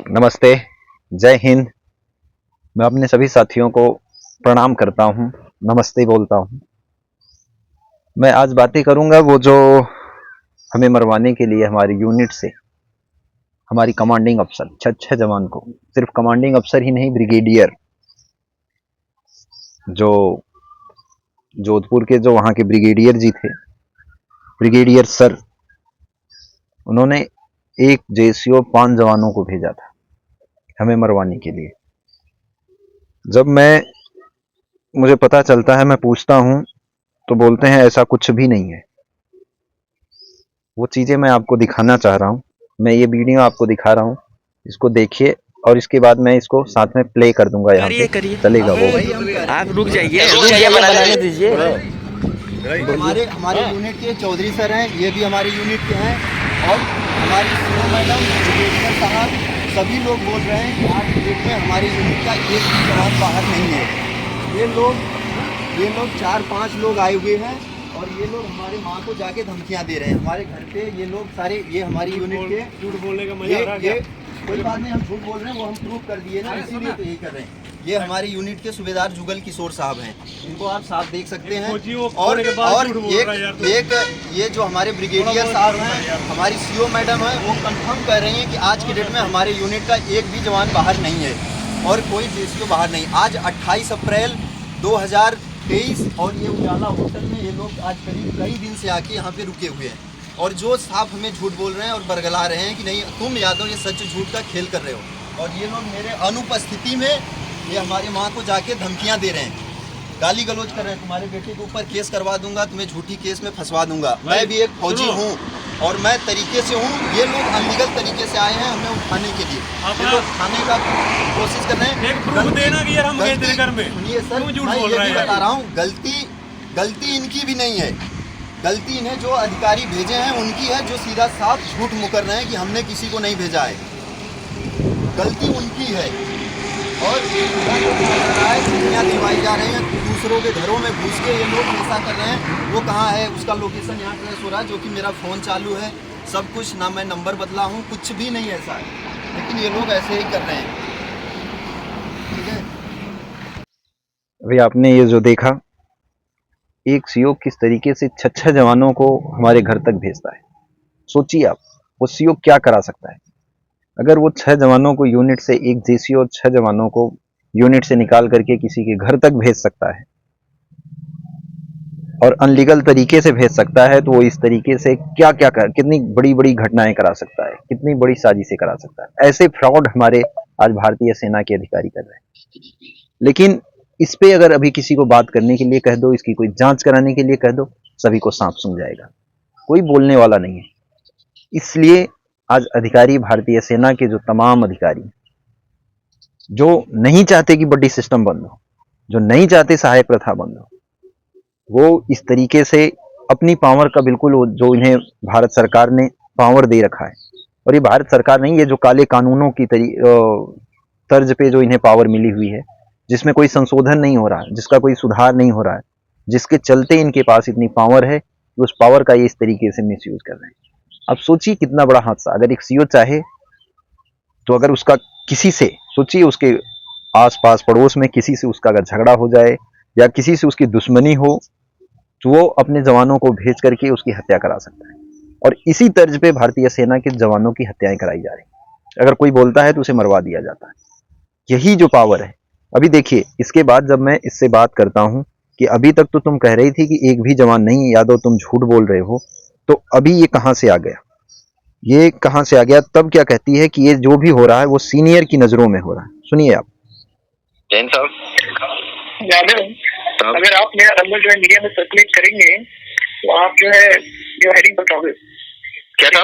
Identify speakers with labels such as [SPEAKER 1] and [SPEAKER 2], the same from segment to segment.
[SPEAKER 1] नमस्ते, जय हिंद। मैं अपने सभी साथियों को प्रणाम करता हूँ, नमस्ते बोलता हूँ। मैं आज बातें करूँगा वो जो हमें मरवाने के लिए हमारी यूनिट से हमारी कमांडिंग अफसर छह जवान को, सिर्फ कमांडिंग अफसर ही नहीं, ब्रिगेडियर, जो जोधपुर के जो वहाँ के ब्रिगेडियर जी थे, ब्रिगेडियर सर, उन्होंने एक जेसीओ 5 जवानों को भेजा था हमें मरवाने के लिए। जब मुझे पता चलता है, मैं पूछता हूँ तो बोलते हैं ऐसा कुछ भी नहीं है। वो चीज़ें मैं आपको दिखाना चाह रहा हूँ। मैं ये वीडियो आपको दिखा रहा हूँ, इसको देखिए और इसके बाद मैं इसको साथ में प्ले कर दूंगा। यहाँ पे चलेगा वो?
[SPEAKER 2] आप रुक जाइए बनाने दीजिए।
[SPEAKER 3] हमारे हमारे यूनिट के चौधरी सर हैं, ये भी हमारे यूनिट के हैं, और हमारी सीओ मैडम, ब्रिगेडियर साहब, सभी लोग बोल रहे हैं कि आज डेट में हमारी यूनिट का एक भी जवान बाहर नहीं है। ये लोग 4-5 लोग आए हुए हैं और ये लोग हमारे माँ को जाके धमकियाँ दे रहे हैं। हमारे घर पे ये लोग सारे, ये हमारी यूनिट के, झूठ बोलने का मजा आ रहा है। कोई बात नहीं, हम झूठ बोल रहे हैं, वो हम प्रूव कर दिए ना, इसीलिए तो यही कर रहे हैं। ये हमारी यूनिट के सूबेदार जुगल किशोर साहब हैं, इनको आप साफ देख सकते हैं। और एक ये जो हमारे ब्रिगेडियर साहब हैं, हमारी सीओ मैडम है, वो कंफर्म कर रही हैं कि आज की डेट में हमारे यूनिट का एक भी जवान बाहर नहीं है और कोई जेसीओ बाहर नहीं। आज 28 अप्रैल 2023 और ये उजाला होटल में ये लोग आज करीब कई दिन से आके यहाँ पे रुके हुए हैं और जो साफ हमें झूठ बोल रहे हैं और बरगला रहे हैं कि नहीं तुम यादव ये सच झूठ का खेल कर रहे हो। और ये लोग मेरे अनुपस्थिति में ये हमारी माँ को जाके धमकियाँ दे रहे हैं, गाली गलौज कर रहे हैं, तुम्हारे बेटे के ऊपर केस करवा दूंगा, तुम्हें झूठी केस में फंसवा दूंगा। मैं भी एक फौजी हूँ और मैं तरीके से हूँ। ये लोग अनलीगल तरीके से आए हैं हमें उठाने के लिए, ये लोग उठाने का कोशिश कर रहे हैं। सुनिए सर, मैं ये भी बता रहा हूँ, गलती इनकी भी नहीं है, गलती इन्हें जो अधिकारी भेजे हैं उनकी है, जो सीधा साफ झूठ मुकर रहे हैं कि हमने किसी को नहीं भेजा है। गलती उनकी है और दुनिया दिलवाई जा रही है, दूसरों के घरों में घुस के ये लोग ऐसा कर रहे हैं। वो कहाँ है, उसका लोकेशन यहाँ ट्रेस हो रहा है, जो कि मेरा फ़ोन चालू है, सब कुछ, ना मैं नंबर बदला हूँ, कुछ भी नहीं ऐसा है, लेकिन ये लोग ऐसे ही कर रहे हैं। ठीक है,
[SPEAKER 1] अभी आपने ये जो देखा, एक सीओ किस तरीके से छह जवानों को हमारे घर तक भेजता है। सोचिए आप, वो सीओ क्या करा सकता है। अगर वो 6 जवानों को यूनिट से, एक जेसीओ और 6 जवानों को यूनिट से निकाल करके किसी के घर तक भेज सकता है और अनलीगल तरीके से भेज सकता है, तो वो इस तरीके से क्या क्या कर, कितनी बड़ी बड़ी घटनाएं करा सकता है, कितनी बड़ी साजिशें करा सकता है। ऐसे फ्रॉड हमारे आज भारतीय सेना के अधिकारी कर रहे हैं। लेकिन इस पे अगर अभी किसी को बात करने के लिए कह दो, इसकी कोई जांच कराने के लिए कह दो, सभी को सांप सूंघ जाएगा, कोई बोलने वाला नहीं है। इसलिए आज अधिकारी, भारतीय सेना के जो तमाम अधिकारी, जो नहीं चाहते कि बड्डी सिस्टम बंद हो, जो नहीं चाहते सहायक प्रथा बंद हो, वो इस तरीके से अपनी पावर का बिल्कुल, जो इन्हें भारत सरकार ने पावर दे रखा है, और ये भारत सरकार नहीं, ये जो काले कानूनों की तर्ज पे जो इन्हें पावर मिली हुई है, जिसमें कोई संशोधन नहीं हो रहा है, जिसका कोई सुधार नहीं हो रहा है, जिसके चलते इनके पास इतनी पावर है, उस पावर का ये इस तरीके से मिसयूज कर रहे हैं। अब सोचिए कितना बड़ा हादसा। अगर एक सीओ चाहे तो अगर उसका किसी से, सोचिए उसके आसपास पड़ोस में किसी से उसका अगर झगड़ा हो जाए या किसी से उसकी दुश्मनी हो, तो वो अपने जवानों को भेज करके उसकी हत्या करा सकता है। और इसी तर्ज पे भारतीय सेना के जवानों की हत्याएं कराई जा रही। अगर कोई बोलता है तो उसे मरवा दिया जाता है। यही जो पावर है। अभी देखिए, इसके बाद जब मैं इससे बात करता हूं कि अभी तक तो तुम कह रही थी कि एक भी जवान नहीं, यादव तुम झूठ बोल रहे हो, तो अभी ये कहां से आ गया, ये कहां से आ गया? तब क्या कहती है कि ये जो भी हो रहा है वो सीनियर की नजरों में हो रहा है। सुनिए आप।
[SPEAKER 4] जैन साहब,
[SPEAKER 5] यादव, अगर आप मेरा नंबर जो है मीडिया में सर्कुलेट करेंगे तो आप जो है जो हेडिंग पर टॉपिक
[SPEAKER 4] क्या था,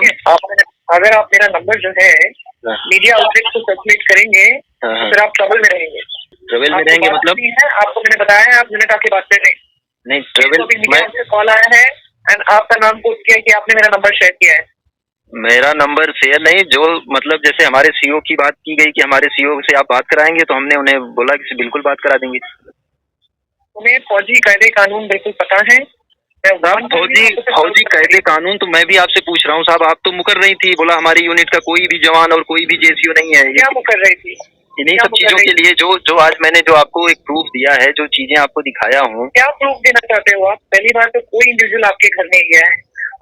[SPEAKER 5] अगर आप मेरा नंबर जो है मीडिया आउटलेट को सर्कुलेट करेंगे तो फिर आप ट्रबल में रहेंगे।
[SPEAKER 4] ट्रेवल में रहेंगे मतलब?
[SPEAKER 5] आपको मैंने बताया है, आप यूनिट आके बात करें।
[SPEAKER 4] नहीं, ट्रेवल
[SPEAKER 5] मीडिया से कॉल आया है एंड आपका नाम पोस्ट किया है कि आपने मेरा नंबर शेयर किया है।
[SPEAKER 4] मेरा नंबर शेयर नहीं, जो मतलब जैसे हमारे सीओ की बात की गई कि हमारे सीओ से आप बात कराएंगे, तो हमने उन्हें बोला कि बिल्कुल बात करा देंगे।
[SPEAKER 5] उन्हें फौजी कायदे कानून बिल्कुल पता है
[SPEAKER 4] साहब फौजी कायदे कानून तो मैं भी आपसे पूछ रहा हूँ साहब, आप तो मुकर रही थी, बोला हमारी यूनिट का कोई भी जवान और कोई भी जेसीओ नहीं है।
[SPEAKER 5] क्या मुकर रही थी?
[SPEAKER 4] इन्हीं सब चीजों के लिए जो आज मैंने जो आपको एक प्रूफ दिया है, जो चीजें आपको दिखाया हूँ।
[SPEAKER 5] क्या प्रूफ देना चाहते हो आप? पहली बार तो कोई इंडिविजुअल आपके घर नहीं गया है,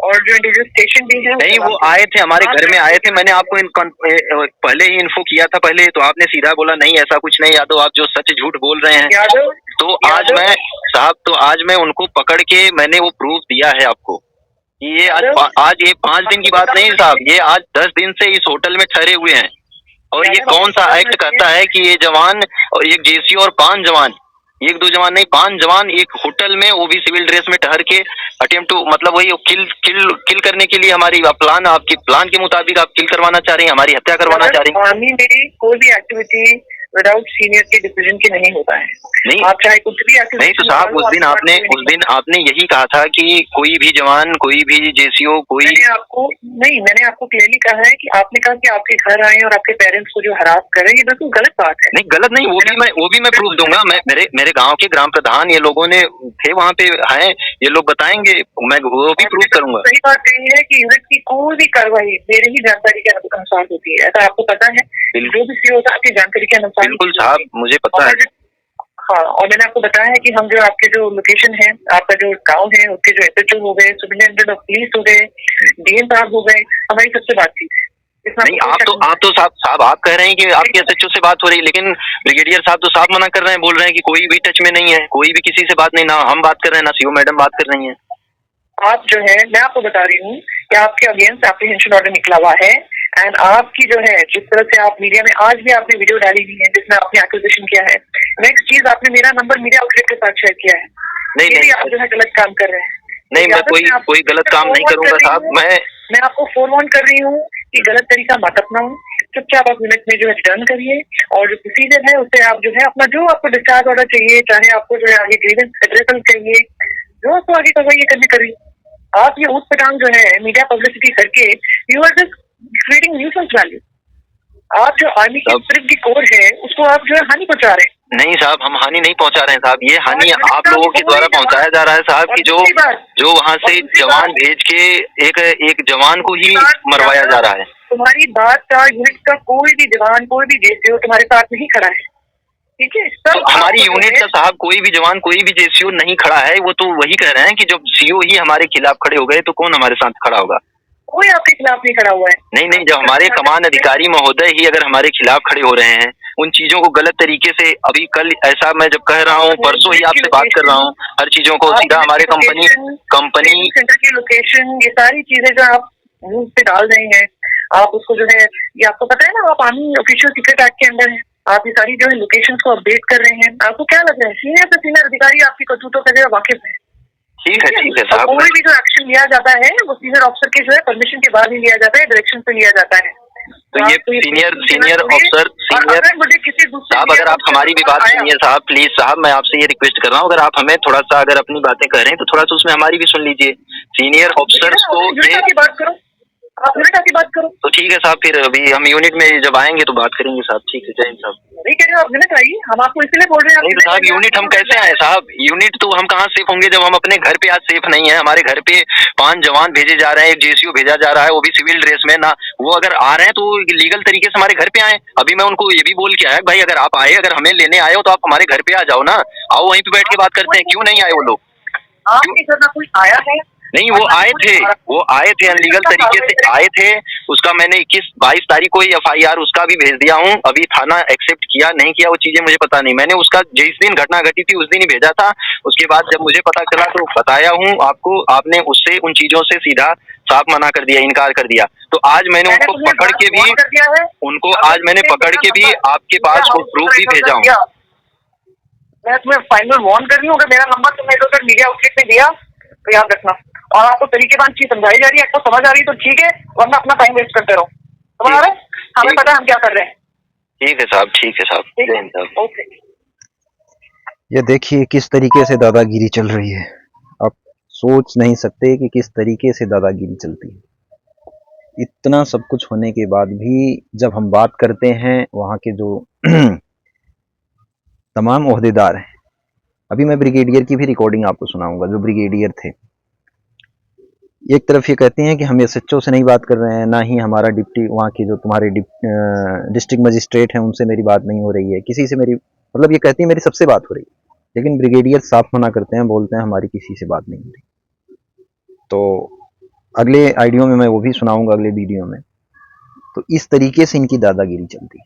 [SPEAKER 5] और जो इंडिविजुअल स्टेशन भी है
[SPEAKER 4] नहीं, वो आए थे हमारे घर में आए थे, मैंने आपको पहले ही इन्फो किया था पहले, तो आपने सीधा बोला नहीं ऐसा कुछ नहीं यादव, आप जो सच झूठ बोल रहे हैं।
[SPEAKER 5] यादव
[SPEAKER 4] तो आज मैं साहब, तो आज मैं उनको पकड़ के मैंने वो प्रूफ दिया है आपको कि ये आज ये 5 दिन की बात नहीं साहब, ये आज 10 दिन से इस होटल में ठहरे हुए हैं। और ये कौन सा एक्ट कहता है कि ये जवान और एक जेसी और 5 जवान, 1-2 जवान नहीं 5 जवान एक होटल में, वो भी सिविल ड्रेस में ठहर के अटेम्प्ट टू, मतलब वही किल करने के लिए हमारी प्लान, आपके प्लान के मुताबिक आप किल करवाना चाह रही हैं, हमारी हत्या करवाना चाह रही हैं।
[SPEAKER 5] आर्मी में कोई भी एक्टिविटी विदाउट सीनियर के डिसीजन के नहीं होता है।
[SPEAKER 4] नहीं
[SPEAKER 5] आप चाहे कुछ भी
[SPEAKER 4] नहीं तो साहब, उस दिन आपने यही कहा था कि कोई भी जवान, कोई भी जेसीओ, कोई
[SPEAKER 5] मैंने आपको क्लियरली कहा है कि आपने कहा कि आपके घर आए और आपके पेरेंट्स को जो हरास कर रहे हैं, ये बिल्कुल गलत बात है।
[SPEAKER 4] नहीं गलत नहीं, वो भी मैं प्रूफ दूंगा। मैं मेरे गांव के ग्राम प्रधान ये लोगों ने थे वहाँ पे हैं, ये लोग बताएंगे, मैं वो भी प्रूफ करूंगा।
[SPEAKER 5] सही बात यही है कि यूनिट की कोई भी कार्रवाई मेरी ही जानकारी के अनुसार होती है, ऐसा आपको पता है। जो भी सीओ होता है आपकी जानकारी के अनुसार।
[SPEAKER 4] बिल्कुल साहब, मुझे पता है।
[SPEAKER 5] हाँ, और मैंने आपको बताया है कि हम जो आपके जो लोकेशन है, आपका जो गांव है, उसके जो एसएचओ हो गए, सुपरिटेंडेंट ऑफ पुलिस हो गए, डीएम साहब हो गए, हमारी सबसे बातचीत है।
[SPEAKER 4] नहीं आप तो साहब आप कह रहे हैं कि आपके एसएचओ से बात हो रही है, लेकिन ब्रिगेडियर साहब तो साफ मना कर रहे हैं, बोल रहे हैं कि कोई भी टच में नहीं है, कोई भी किसी से बात नहीं, ना हम बात कर रहे हैं ना सीओ मैडम बात कर रही हैं।
[SPEAKER 5] आप जो है, मैं आपको बता रही हूँ कि आपके अगेंस्ट एप्रीहेंशन ऑर्डर निकला हुआ है, एंड आपकी जो है जिस तरह से आप मीडिया में आज भी आपने वीडियो डाली हुई है जिसमें आपने एक्विजिशन किया है, नेक्स्ट चीज आपने मेरा नंबर मीडिया आउटलेट के साथ शेयर किया है। नहीं आप जो है गलत काम कर रहे हैं।
[SPEAKER 4] नहीं मैं कोई गलत काम नहीं करूंगा साहब।
[SPEAKER 5] मैं आपको फोरवार्न कर रही हूँ कि गलत तरीका मत अपनाओ, चुपचाप आप यूनिट में जो है रिटर्न करिए, और जो प्रोसीजर है उससे आप जो है अपना जो आपको डिस्चार्ज ऑर्डर चाहिए, चाहे आपको जो है आगे ग्रीवेंस एड्रेसल चाहिए, जो आपको आगे करवाइए करने करिए। आप ये उस प्रकार जो है मीडिया पब्लिसिटी करके you are just creating nuisance value. आप जो आर्मी की स्पिरिट की कोर है उसको आप जो है हानि पहुंचा रहे हैं।
[SPEAKER 4] नहीं साहब, हम हानि नहीं पहुंचा रहे हैं साहब, ये हानि आप लोगों के द्वारा पहुंचाया जा रहा है साहब कि जो वहाँ से जवान भेज के एक जवान को ही मरवाया जा रहा है।
[SPEAKER 5] तुम्हारी बात का यूनिट का कोई भी जवान, कोई भी जेसीओ तुम्हारे साथ नहीं खड़ा है, ठीक है?
[SPEAKER 4] तो हमारी यूनिट का साहब कोई भी जवान, कोई भी जेसीओ नहीं खड़ा है। वो तो वही कह रहे हैं कि जब सीओ ही हमारे खिलाफ खड़े हो गए तो कौन हमारे साथ खड़ा होगा?
[SPEAKER 5] कोई आपके खिलाफ नहीं खड़ा हुआ है।
[SPEAKER 4] नहीं, जब हमारे कमान अधिकारी महोदय ही अगर हमारे खिलाफ खड़े हो रहे हैं, उन चीजों को गलत तरीके से, अभी कल ऐसा मैं जब कह रहा हूँ, परसों ही आपसे बात कर रहा हूँ, हर चीजों को सीधा हमारे कंपनी
[SPEAKER 5] सेंटर की लोकेशन, ये सारी चीजें जो आप न्यूज पे डाल रहे हैं, आप उसको जो है, ये आपको पता है ना, आप आर्मी ऑफिशियल सीक्रेट एक्ट के अंदर है, आप ये सारी जो है लोकेशन को अपडेट कर रहे हैं। आपको क्या लग रहा है सीनियर से सीनियर अधिकारी आपकी करतूतों से वाकिफ है?
[SPEAKER 4] ठीक है साहब।
[SPEAKER 5] कोई भी जो एक्शन लिया जाता है वो सीनियर ऑफिसर के जो है परमिशन के बाद ही लिया जाता है, डायरेक्शन से लिया जाता है।
[SPEAKER 4] तो ये सीनियर ऑफिसर
[SPEAKER 5] मुझे किसी दूसरे
[SPEAKER 4] साहब, अगर आप हमारी भी बात सुनिए साहब, प्लीज साहब, मैं आपसे ये रिक्वेस्ट कर रहा हूँ, अगर आप हमें थोड़ा सा अगर अपनी बातें कर रहे हैं तो थोड़ा सा उसमें हमारी भी सुन लीजिए। सीनियर ऑफिसर्स को
[SPEAKER 5] बात करो, आप यूनिट आके बात करो।
[SPEAKER 4] तो ठीक है साहब, फिर अभी हम यूनिट में जब आएंगे तो बात करेंगे साहब। ठीक है, जय हिंद साहब।
[SPEAKER 5] नहीं कह रहे हो आप यूनिट आइए, हम आपको इसलिए बोल रहे हैं।
[SPEAKER 4] नहीं तो साहब, यूनिट हम कैसे आए साहब? यूनिट तो हम कहाँ सेफ होंगे जब हम अपने घर पे आज सेफ नहीं है। हमारे घर पे 5 जवान भेजे जा रहे हैं, एक जेसीओ भेजा जा रहा है, वो भी सिविल ड्रेस में ना। वो अगर आ रहे हैं तो लीगल तरीके से हमारे घर पे आए। अभी मैं उनको ये भी बोल के आया, भाई अगर आप आए, अगर हमें लेने आए हो तो आप हमारे घर पे आ जाओ ना, आओ वहीं पे बैठ के बात करते हैं। क्यों नहीं आए वो लोग?
[SPEAKER 5] आपके घर में कोई आया है?
[SPEAKER 4] नहीं, वो आए थे अनलीगल तरीके से आए थे। उसका मैंने 21-22 तारीख को ही एफआईआर उसका भी भेज दिया हूँ। अभी थाना एक्सेप्ट किया नहीं किया वो चीजें मुझे पता नहीं। मैंने उसका जिस दिन घटना घटी थी उस दिन ही भेजा था। उसके बाद जब मुझे पता चला तो बताया हूँ आपको। आपने उससे उन चीजों से सीधा साफ मना कर दिया, इनकार कर दिया। तो आज मैंने उनको पकड़ के भी आपके पास वो प्रूफ भी भेजा हूँ।
[SPEAKER 5] मैं तुम्हें फाइनल वार्न कर रही हूँ, अगर मेरा नंबर तुमने इधर मीडिया आउटलेट में दिया तो याद रखना। और आपको तरीकेबान चीज समझाई जा रही है, आपको समझ आ रही है तो ठीक है, वरना अपना टाइम वेस्ट करते रहो। समझ आ रहा है? हमें पता है हम क्या कर रहे हैं।
[SPEAKER 4] ठीक है साहब, ठीक है साहब।
[SPEAKER 5] ओके।
[SPEAKER 1] ये देखिए किस तरीके से दादागिरी चल रही है। आप सोच नहीं सकते कि किस तरीके से दादागिरी चलती है। इतना सब कुछ होने के बाद भी जब हम बात करते हैं वहाँ के जो तमाम ओहदेदार हैं, अभी मैं ब्रिगेडियर की भी रिकॉर्डिंग आपको सुनाऊंगा, जो ब्रिगेडियर थे, एक तरफ ये कहते हैं कि हम एसएचओ से नहीं बात कर रहे हैं, ना ही हमारा डिप्टी वहाँ की जो तुम्हारे डिस्ट्रिक्ट मजिस्ट्रेट हैं उनसे मेरी बात नहीं हो रही है, किसी से मेरी मतलब ये कहती है मेरी सबसे बात हो रही है, लेकिन ब्रिगेडियर साफ मना करते हैं, बोलते हैं हमारी किसी से बात नहीं हो रही। तो अगले आइडियो में मैं वो भी सुनाऊंगा, अगले वीडियो में। तो इस तरीके से इनकी दादागिरी चलती है।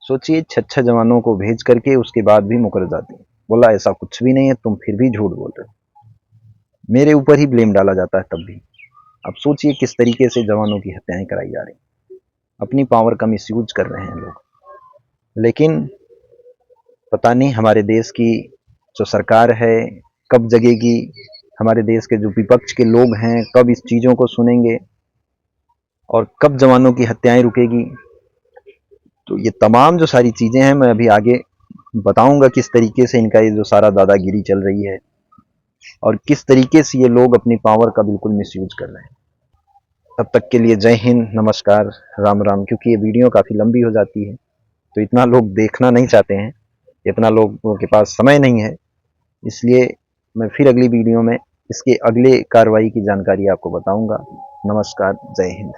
[SPEAKER 1] सोचिए 6 जवानों को भेज करके उसके बाद भी मुकर जाते हैं, बोला ऐसा कुछ भी नहीं है, तुम फिर भी झूठ बोल रहे हो, मेरे ऊपर ही ब्लेम डाला जाता है तब भी। अब सोचिए किस तरीके से जवानों की हत्याएं कराई जा रही, अपनी पावर का मिसयूज कर रहे हैं लोग। लेकिन पता नहीं हमारे देश की जो सरकार है कब जगेगी, हमारे देश के जो विपक्ष के लोग हैं कब इस चीज़ों को सुनेंगे और कब जवानों की हत्याएं रुकेगी। तो ये तमाम जो सारी चीज़ें हैं मैं अभी आगे बताऊंगा किस तरीके से इनका ये जो सारा दादागिरी चल रही है और किस तरीके से ये लोग अपनी पावर का बिल्कुल मिसयूज कर रहे हैं। तब तक के लिए जय हिंद, नमस्कार, राम राम। क्योंकि ये वीडियो काफ़ी लंबी हो जाती है तो इतना लोग देखना नहीं चाहते हैं, इतना लोगों के पास समय नहीं है, इसलिए मैं फिर अगली वीडियो में इसके अगले कार्रवाई की जानकारी आपको बताऊंगा। नमस्कार, जय हिंद।